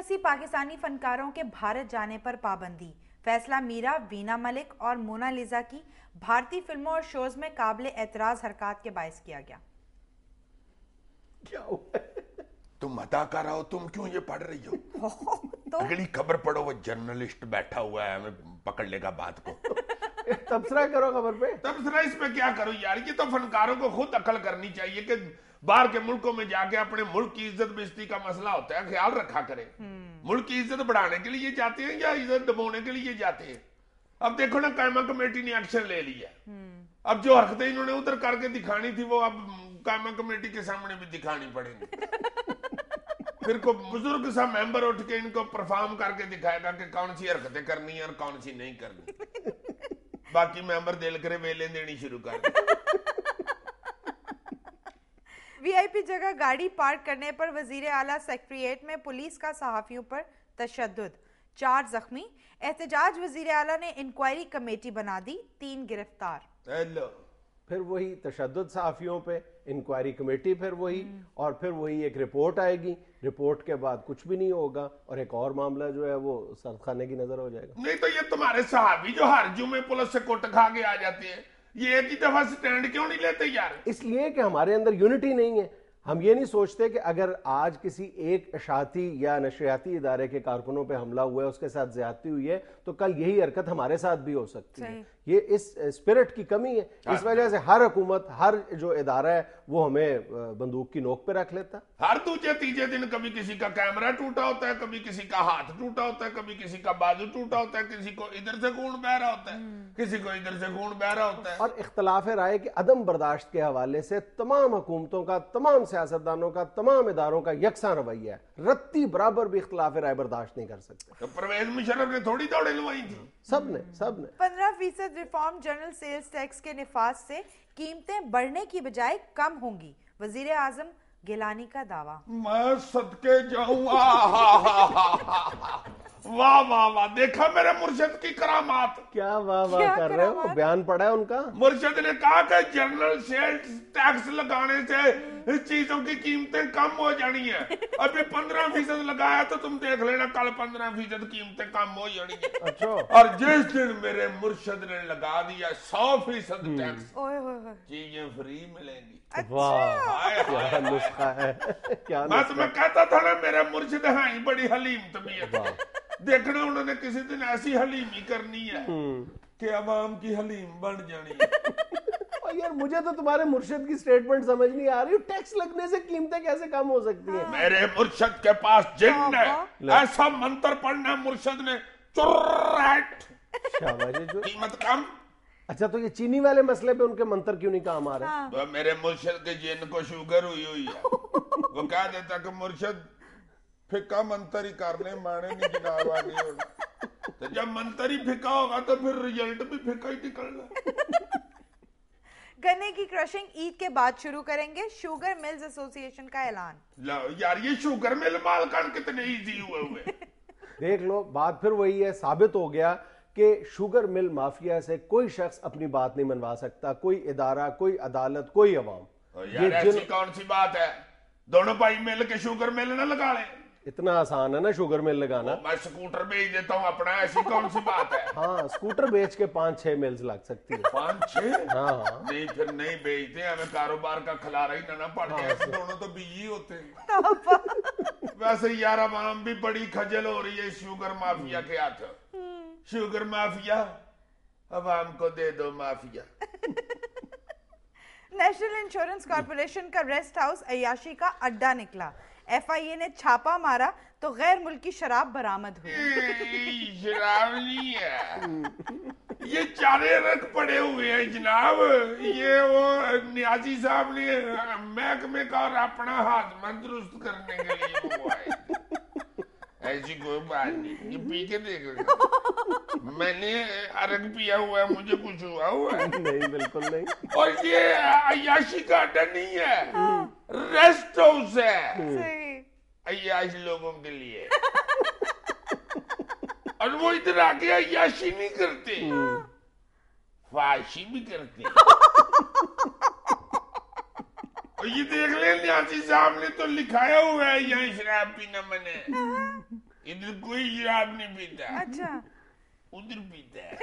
80 पाकिस्तानी फनकारों के भारत जाने पर पाबंदी। फैसला मीरा, वीना मलिक और मोनालिजा की भारतीय फिल्मों और शोज में काबिल एतराज हरकत के बायस किया गया। क्या हुआ? तुम अदाकारा हो, तुम क्यों ये पढ़ रही हो? तो अगली खबर पढ़ो, वो जर्नलिस्ट बैठा हुआ है, हमें पकड़ लेगा बात को। तबसरा करो खबर पे। तबसरा इस पे क्या करो यार, ये तो फनकारों को खुद अकल करनी चाहिए कि बाहर के मुल्कों में जाके अपने मुल्क की इज्जत बेइज्जती का मसला होता है, ख्याल रखा करें। मुल्क की इज्जत बढ़ाने के लिए जाते हैं या इज्जत दबाने के लिए जाते हैं? अब देखो ना, कायमा कमेटी ने एक्शन ले लिया। अब जो हरकतें इन्होंने उधर करके दिखानी थी वो अब कायमा कमेटी के सामने भी दिखानी पड़ेगी। फिर को बुजुर्ग सा मेंबर उठ के इनको परफॉर्म करके दिखाएगा कि कौन सी हरकतें करनी है और कौन सी नहीं करनी। बाकी मेंबर दिल करे वेले देनी शुरू कर दे। वीआईपी जगह गाड़ी पार्क करने पर वजीर आला सेक्रेटेरिएट में पुलिस का सहाफियों पर तशद्दुद, 4 जख्मी। एहतजाज वजीर आला ने इंक्वायरी कमेटी बना दी, 3 गिरफ्तार। हेलो, फिर वही तशद्दुद सहाफियों पे, इंक्वायरी कमेटी फिर वही, और फिर वही एक रिपोर्ट आएगी, रिपोर्ट के बाद कुछ भी नहीं होगा और एक और मामला जो है वो सरखाने की नजर हो जाएगा। नहीं तो ये तुम्हारे सहाबी जो हर जुमे पुलिस से कोट खा के आ जाते हैं, ये एक ही दफा स्टैंड क्यों नहीं लेते यार? इसलिए कि हमारे अंदर यूनिटी नहीं है। हम ये नहीं सोचते कि अगर आज किसी एक अशाती या नशरियाती इदारे के कारकुनों पे हमला हुआ है, उसके साथ ज्यादती हुई है, तो कल यही हरकत हमारे साथ भी हो सकती है। ये इस स्पिरिट की कमी है। इस वजह से हर हुकूमत, हर जो इदारा है वो हमें बंदूक की नोक पे रख लेता। हर दूसरे तीसरे दिन कभी किसी का कैमरा टूटा होता है, कभी किसी का हाथ टूटा होता है, कभी किसी का बाजू टूटा होता है, किसी को इधर से खून बह रहा होता है, किसी को इधर से खून बह रहा होता है। और इख्तलाफ राय के अदम बर्दाश्त के हवाले से तमाम हुकूमतों का, तमाम सियासतदानों का, तमाम इदारों का यकसां रवैया है। रत्ती बराबर भी इख्तलाफ राय बर्दाश्त नहीं कर सकते। तो परवेज मुशर्रफ ने थोड़ी दौड़े लुवाई थी, सबने 15% रिफॉर्म जनरल सेल्स टैक्स के निफाज से कीमतें बढ़ने की बजाय कम होंगी, वजीर आजम गिलानी का दावा। मैं सदके जाऊं। वाह वाह वाह, देखा मेरे मुर्शिद की करामात। क्या वाह वाह कर रहे हो? बयान पढ़ा है उनका। मुर्शिद ने कहा कि जनरल सेल्स टैक्स लगाने से चीजों की कीमतें कम हो जानी है। अभी 15% लगाया तो तुम देख लेना कल 15% कीमतें कम हो जानी है। अच्छा। और जिस दिन मेरे मुर्शिद ने लगा दिया 100% टैक्स, चीजें फ्री मिलेंगी। वाह, क्या नुस्खा है, क्या मैं तुम्हें कहता था ना, मेरे मुर्शिद हैं ही बड़ी हलीम तबीयत। देखना उन्होंने किसी दिन ऐसी हलीमी करनी है कि अवाम की हलीम बन जानी है। यार मुझे तो तुम्हारे मुर्शिद की स्टेटमेंट समझ नहीं आ रही। टैक्स लगने से कीमतें कैसे कम हो सकती हैं? मेरे मुर्शिद के पास जिन्न है, ऐसा मंत्र पढ़ना मुर्शिद ने, चुर्रट कीमत कम। अच्छा, तो ये चीनी वाले मसले पे उनके मंत्र क्यों नहीं काम आ रहे? तो मेरे मुर्शिद के जिन्न को शुगर हुई है। वो कह देता कि मुर्शिद फिक्का मंतर ही करने माने नहीं जनाब आगे होना। तो जब मंतर ही फिक्का होगा तो फिर रिजल्ट भी फिक्का ही निकलना। गन्ने की क्रशिंग ईद के बाद शुरू करेंगे, शुगर मिल्स एसोसिएशन का ऐलान। लो यार, ये शुगर मिल मालकान कितने इजी हुए। देख लो, बात फिर वही है। साबित हो गया कि शुगर मिल माफिया से कोई शख्स अपनी बात नहीं मनवा सकता, कोई इदारा, कोई अदालत, कोई अवाम। यार ऐसी कौन सी बात है? दोनों भाई मिल के शुगर मिल ना लगा ले। इतना आसान है ना शुगर मिल लगाना? मैं स्कूटर बेच देता हूँ अपना, ऐसी कौन सी बात है? हाँ, स्कूटर बेच के 5-6 मिल्स लग सकती है। 5-6? हाँ। नहीं, फिर नहीं बेचते, हमें कारोबार का खिलारा ही ना पड़ता है। दोनों तो बिजी होते हैं। वैसे यार अवाम भी बड़ी खजल हो रही है शुगर माफिया के हाथ। शुगर माफिया, अवाम को दे दो माफिया। नेशनल इंश्योरेंस कॉर्पोरेशन का रेस्ट हाउस अय्याशी का अड्डा निकला। एफआईए ने छापा मारा तो गैर मुल्की शराब बरामद हुई। शराब नहीं है, ये चारे रख पड़े हुए हैं जनाब। ये वो न्याजी साहब ने महकमे का और अपना हाथ दुरुस्त करने के लिए हुआ है। ऐसी कोई बात नहीं, ये पी के देख रहे। मैंने अरग पिया हुआ है, मुझे कुछ हुआ है? नहीं, बिल्कुल नहीं। और ये अय्याशी का अड्डा नहीं है, रेस्ट हाउस है अय्याश लोगों के लिए। और वो इधर आके अय्याशी नहीं करते, फाशी भी करते। ये देख ले, न्यासी साहब ने तो लिखाया हुआ है यहाँ शराब पीना मने। ادھر کوئی شراب نہیں پیتا. اچھا ادھر پیتا ہے.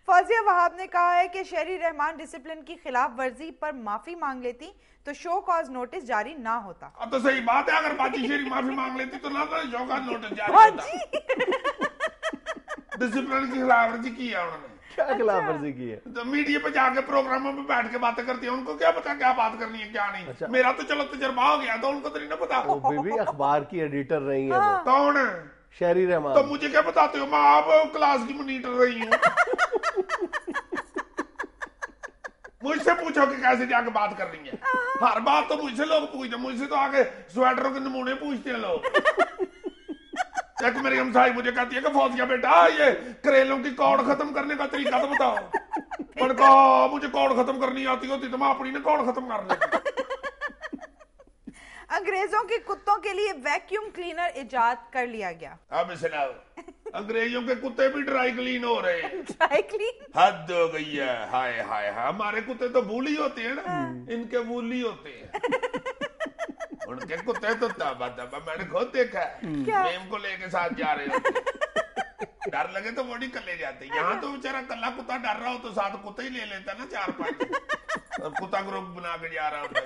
فوزیہ وہاب نے کہا ہے کہ شہری رحمان ڈسپلن کی خلاف ورزی پر معافی مانگ لیتی تو شو کاز نوٹس جاری نہ ہوتا. اب تو صحیح بات ہے, اگر باجی شیری معافی مانگ لیتی تو نہ شو کاز نوٹس جاری ہوتا. ڈسپلن کی خلاف ورزی کی ہے انہوں نے. کیا خلاف ورزی کی ہے؟ تو میڈیا پہ جا کے پروگراموں پہ بیٹھ کے باتیں کرتی ہیں, ان کو کیا پتا کیا بات کرنی ہے کیا نہیں. میرا تو چلو تجربہ ہو گیا تو ان کو تو نہیں پتا. وہ بھی اخبار کی ایڈیٹر رہی ہیں وہ. کون ہے؟ شہری رحمان. تو مجھے کیا بتاتے ہو, میں آپ کلاس کی مانیٹر رہی ہوں. مجھ سے پوچھو کہ کیسے جا کے بات کر رہی ہیں. ہر بات تو مجھ سے لوگ پوچھتے ہیں, مجھ سے تو آگے سویٹروں کے نمونے پوچھتے ہیں لوگ. ایک میری ہمسائی مجھے کہتی ہے کہ فوزیہ بیٹا یہ کریلوں کی کوڑ ختم کرنے کا طریقہ تو بتاؤ. میں نے کہا مجھے کوڑ ختم کرنی آتی ہوتی تو میں اپنی نے کوڑ ختم کر لیتی. انگریزوں کے کتوں کے لیے ویکیوم کلینر ایجاد کر لیا گیا. اب سناؤ, انگریزوں کے کتے بھی ڈرائی کلین ہو رہے ہیں. ڈرائی کلین حد ہو گئی ہے. ہائے ہائے, ہمارے کتے تو بھولی ہوتے ہیں نا, ان کے وولی ہوتے ہیں. ان کے کتے تو تابا میں نے خود دیکھا ہے, میم کو لے کے ساتھ جا رہے ہوتے, ڈر لگے تو وہ نہیں کلے جاتے. یہاں تو بیچارہ کلا کتا ڈر رہا ہو تو ساتھ کتے ہی لے لیتا نا 4-5, اور کتا گروپ بنا کے جا رہا ہوتا.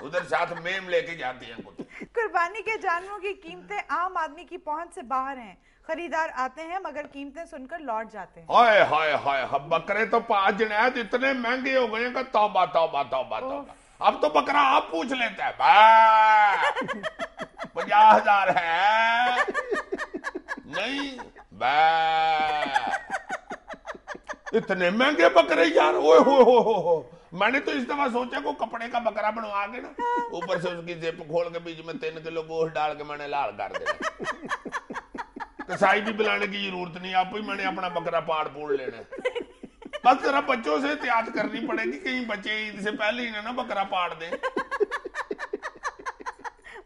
ادھر ساتھ میم لے کے جاتے ہیں کتے. قربانی کے جانوروں کی قیمتیں عام آدمی کی پہنچ سے باہر ہیں. خریدار آتے ہیں مگر قیمتیں سن کر لوٹ جاتے ہیں. ہائے ہائے ہائے, بکرے تو 5 جنید اتنے مہنگے ہو گئے ہیں کہ توبہ توبہ توبہ توبہ. اب تو بکرا آپ پوچھ لیتا ہے 50,000 ہے نہیں, اتنے مہنگے بکرے یار. اوے ہو, میں نے تو اس دفعہ سوچا کو کپڑے کا بکرا بنوا کے نا, اوپر سے اس کی زپ کھول کے بیچ میں 3 کلو گوشت ڈال کے میں نے لال کر دیا. کسائی بھی بلانے کی ضرورت نہیں, آپ ہی میں نے اپنا بکرا پاڑ پوڑ لینا. بس ذرا بچوں سے احتیاط کرنی پڑے گی, کہیں بچے عید سے پہلے ہی نا بکرا پاڑ دیں.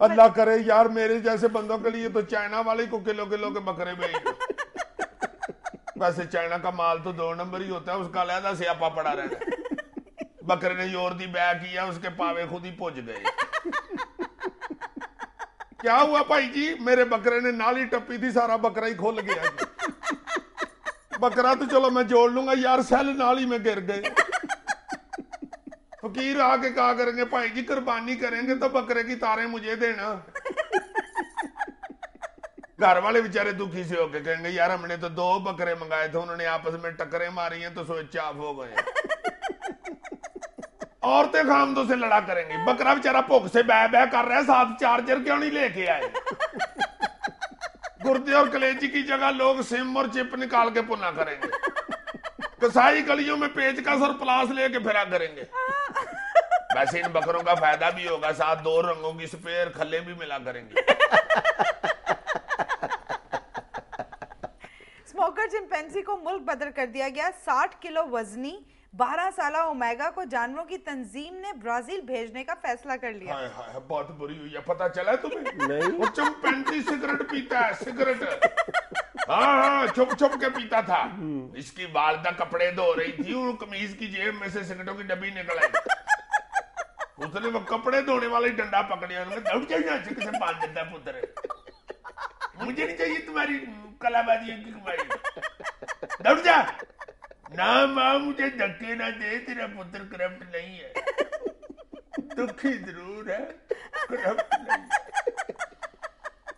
اللہ کرے یار میرے جیسے بندوں کے لیے تو چائنا والے کو کلو کلو کے بکرے بھیج. ویسے چائنا کا مال تو 2 نمبر ہی ہوتا ہے, اس کا علیحدہ سیاپا پڑا رہتا. بکرے نے یور دی بے کیا, اس کے پاوے خود ہی پہنچ گئے. کیا ہوا بھائی جی, میرے بکرے نے نالی ٹپی تھی, سارا بکرا ہی کھل گیا. بکرا تو چلو میں جوڑ لوں گا یار, سیل نالی میں گر گئے. فقیر آ کے کہا کریں گے بھائی جی قربانی کریں گے تو بکرے کی تاریں مجھے دینا. گھر والے بیچارے دکھی سے ہو کے کہیں گے یار ہم نے تو 2 بکرے منگائے تھے, انہوں نے آپس میں ٹکریں ماری ہیں تو سوئچ آف ہو گئے. عورتیں خامدوں سے لڑا کریں گی, بکرا بیچارہ بھوک سے بے بے کر رہا ہے, ساتھ چارجر کیوں نہیں لے کے آئے. گردے اور کلیجی کی جگہ لوگ سم اور چپ نکال کے پنا کریں گے. کسائی گلیوں میں پیچ کس اور پلاس لے کے پھرا کریں گے. ویسے ان بکروں کا فائدہ بھی ہوگا, ساتھ 2 رنگوں کی سپیر کھلے بھی ملا کریں گے. اسموکر چمپینزی کو ملک بدر کر دیا گیا. 60 کلو وزنی 12 سالہ اومیگا کو جانوروں کی تنظیم نے برازیل بھیجنے کا فیصلہ کر لیا. ہائے ہائے, بہت بری ہوئی ہے. پتا چلا ہے تمہیں؟ نہیں. وہ چمپینزی سگریٹ پیتا ہے, سگریٹ. ہاں چھپ چھپ کے پیتا تھا. اس کی والدہ کپڑے دھو رہی تھی, وہ قمیض کی جیب میں سے سگریٹوں کی ڈبی نکل آئی. اس نے وہ کپڑے دھونے والی ڈنڈا پکڑیا, دوڑ جائے کسے باندھ دیتا ہے پتر. مجھے نہیں چاہیے تمہاری کلا بازی کی کمائی, دوڑ جا. نہ ماں مجھے دھکے نہ دے, تیرا پتر کرپٹ نہیں ہے. دکھی ضرور ہے, کرپٹ نہیں.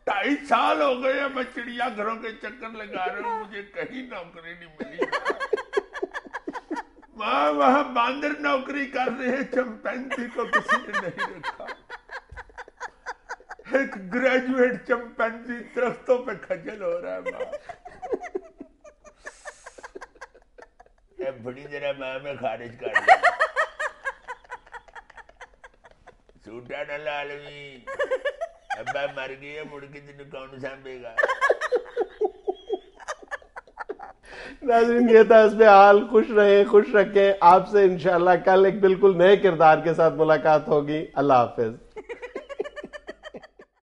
2.5 سال ہو گئے میں چڑیا گھروں کے چکر لگا رہا ہوں, مجھے کہیں نوکری نہیں ملی. ماں وہاں باندر نوکری کر رہے ہیں, چمپینزی کو کسی نے نہیں رکھا. ایک گریجویٹ چمپینزی درختوں پہ کھجل ہو رہا ہے. ماں بڑی ذرا ماں میں خارج کر دیا. سوٹا نہ لالوی, ابا مر گیا, مڑ کے تین کون سانبے گا. ناظرین یہ تھا اس پہ حال. خوش رہیں, خوش رکھیں. آپ سے انشاءاللہ کل ایک بالکل نئے کردار کے ساتھ ملاقات ہوگی. اللہ حافظ.